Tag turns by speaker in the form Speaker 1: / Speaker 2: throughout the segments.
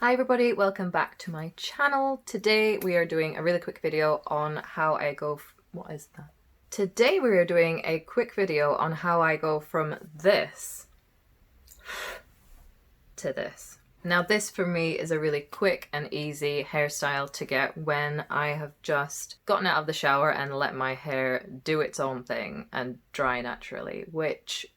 Speaker 1: Hi everybody, welcome back to my channel. Today we are doing a really quick video on how I go what is that? Today we are doing a quick video on how I go from this to this. Now this for me is a really quick and easy hairstyle to get when I have just gotten out of the shower and let my hair do its own thing and dry naturally, which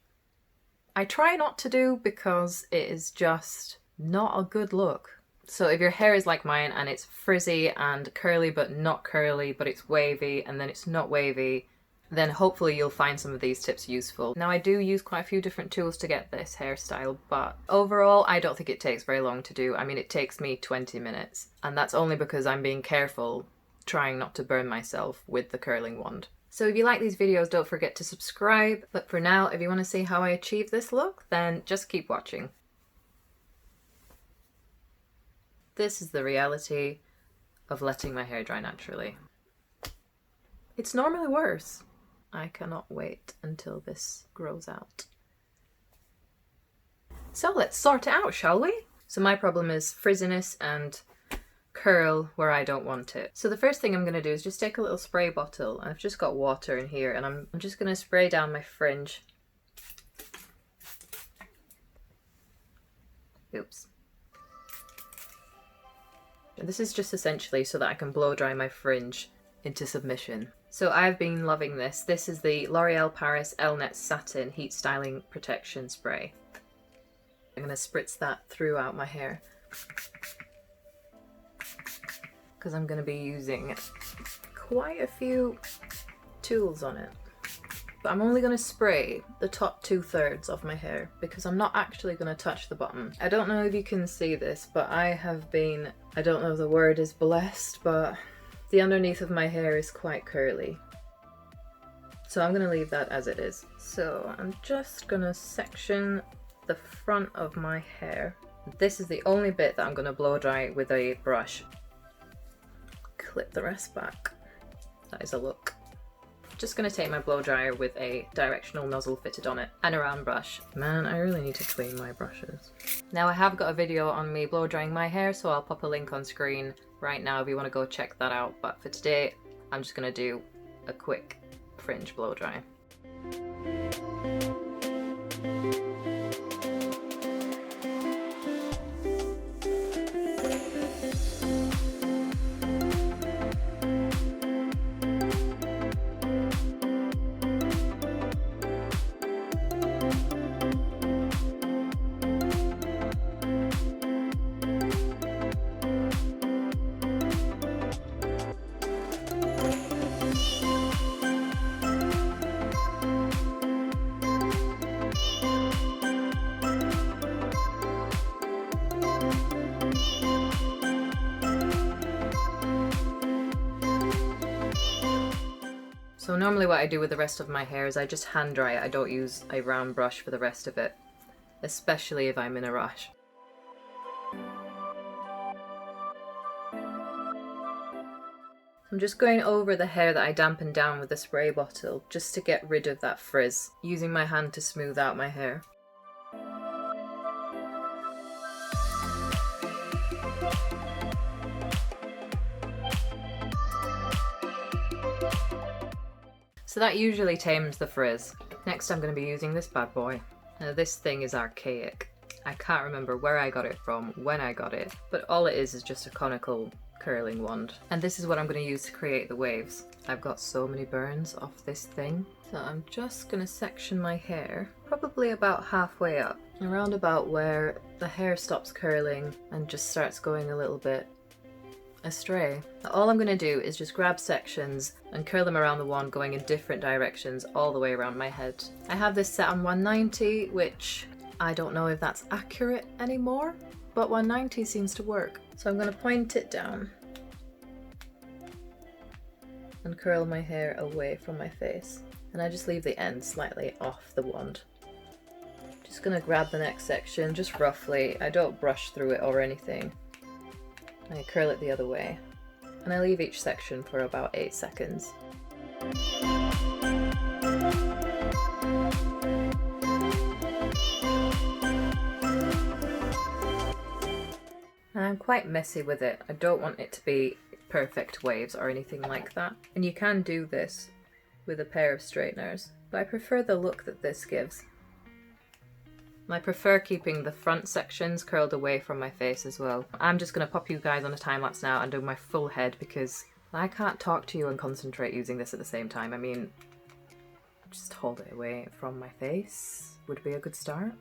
Speaker 1: I try not to do because it is just not a good look. So if your hair is like mine and it's frizzy and curly but not curly, but it's wavy and then it's not wavy, then hopefully you'll find some of these tips useful. Now I do use quite a few different tools to get this hairstyle, but overall I don't think it takes very long to do. I mean, it takes me 20 minutes, and that's only because I'm being careful, trying not to burn myself with the curling wand. So if you like these videos, don't forget to subscribe. But for now, if you want to see how I achieve this look, then just keep watching. This is the reality of letting my hair dry naturally. It's normally worse. I cannot wait until this grows out. So let's sort it out, shall we? So my problem is frizziness and curl where I don't want it. So the first thing I'm going to do is just take a little spray bottle, and I've just got water in here, and I'm just going to spray down my fringe. Oops. And this is just essentially so that I can blow dry my fringe into submission. So I've been loving this. This is the L'Oreal Paris Elnet Satin Heat Styling Protection Spray. I'm going to spritz that throughout my hair because I'm going to be using quite a few tools on it. But I'm only going to spray the top 2/3 of my hair because I'm not actually going to touch the bottom. I don't know if you can see this, but I have been, I don't know if the word is blessed, but the underneath of my hair is quite curly. So I'm going to leave that as it is. So I'm just going to section the front of my hair. This is the only bit that I'm going to blow dry with a brush. Clip the rest back. That is a look. Just going to take my blow dryer with a directional nozzle fitted on it and a round brush. Man, I really need to clean my brushes. Now I have got a video on me blow drying my hair, so I'll pop a link on screen right now if you want to go check that out. But for today, I'm just going to do a quick fringe blow dry. So normally what I do with the rest of my hair is I just hand dry it. I don't use a round brush for the rest of it, especially if I'm in a rush. I'm just going over the hair that I dampened down with the spray bottle just to get rid of that frizz, using my hand to smooth out my hair. So that usually tames the frizz. Next I'm going to be using this bad boy. Now this thing is archaic. I can't remember where I got it from, when I got it, but all it is just a conical curling wand. And this is what I'm going to use to create the waves. I've got so many burns off this thing. So I'm just going to section my hair, probably about halfway up, around about where the hair stops curling and just starts going a little bit astray. All I'm going to do is just grab sections and curl them around the wand, going in different directions all the way around my head. I have this set on 190, which I don't know if that's accurate anymore, but 190 seems to work. So I'm going to point it down and curl my hair away from my face. And I just leave the end slightly off the wand. Just going to grab the next section, just roughly. I don't brush through it or anything. I curl it the other way, and I leave each section for about 8 seconds. I'm quite messy with it. I don't want it to be perfect waves or anything like that. And you can do this with a pair of straighteners, but I prefer the look that this gives. I prefer keeping the front sections curled away from my face as well. I'm just going to pop you guys on a time lapse now and do my full head because I can't talk to you and concentrate using this at the same time. I mean, just hold it away from my face would be a good start.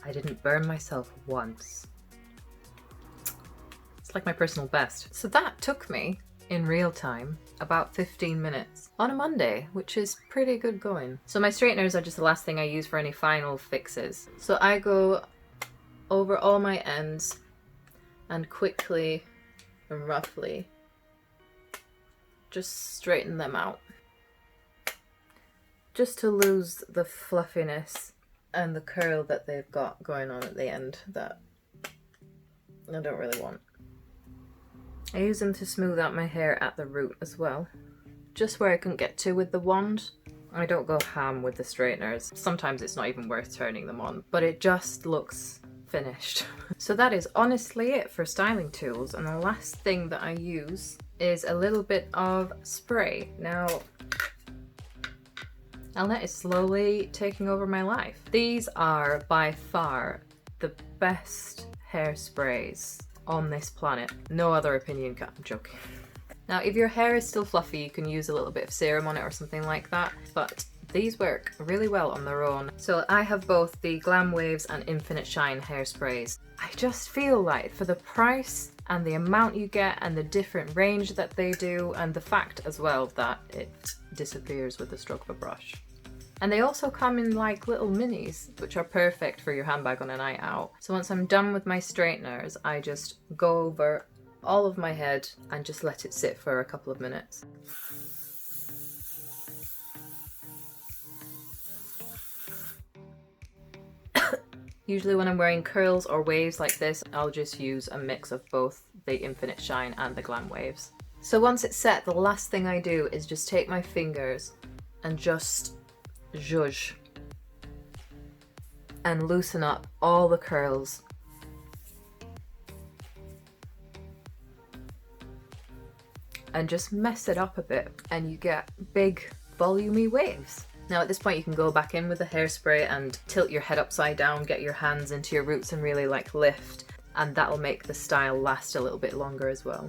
Speaker 1: I didn't burn myself once. It's like my personal best. So that took me, in real time, about 15 minutes on a Monday, which is pretty good going. So my straighteners are just the last thing I use for any final fixes. So I go over all my ends and quickly and roughly just straighten them out. Just to lose the fluffiness and the curl that they've got going on at the end that I don't really want. I use them to smooth out my hair at the root as well. Just where I couldn't get to with the wand. I don't go ham with the straighteners. Sometimes it's not even worth turning them on, but it just looks finished. So that is honestly it for styling tools, and the last thing that I use is a little bit of spray. Now, and that is slowly taking over my life. These are by far the best hairsprays on this planet. No other opinion, I'm joking. Now, if your hair is still fluffy, you can use a little bit of serum on it or something like that, but these work really well on their own. So I have both the Glam Waves and Infinite Shine hairsprays. I just feel like for the price and the amount you get and the different range that they do, and the fact as well that it disappears with the stroke of a brush. And they also come in like little minis, which are perfect for your handbag on a night out. So once I'm done with my straighteners, I just go over all of my head and just let it sit for a couple of minutes. Usually when I'm wearing curls or waves like this, I'll just use a mix of both the Infinite Shine and the Glam Waves. So once it's set, the last thing I do is just take my fingers and just zhuzh and loosen up all the curls. And just mess it up a bit and you get big volumey waves. Now at this point you can go back in with the hairspray and tilt your head upside down, get your hands into your roots and really like lift, and that'll make the style last a little bit longer as well.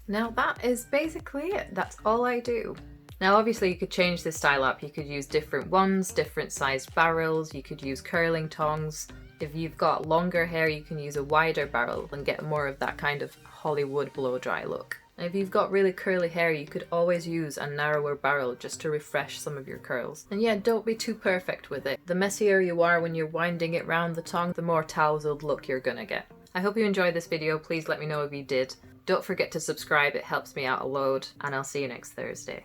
Speaker 1: Now that is basically it. That's all I do. Now obviously you could change this style up. You could use different ones, different sized barrels, you could use curling tongs. If you've got longer hair, you can use a wider barrel and get more of that kind of Hollywood blow dry look. And if you've got really curly hair, you could always use a narrower barrel just to refresh some of your curls. And yeah, don't be too perfect with it. The messier you are when you're winding it round the tongue, the more tousled look you're gonna get. I hope you enjoyed this video. Please let me know if you did. Don't forget to subscribe, it helps me out a load, and I'll see you next Thursday.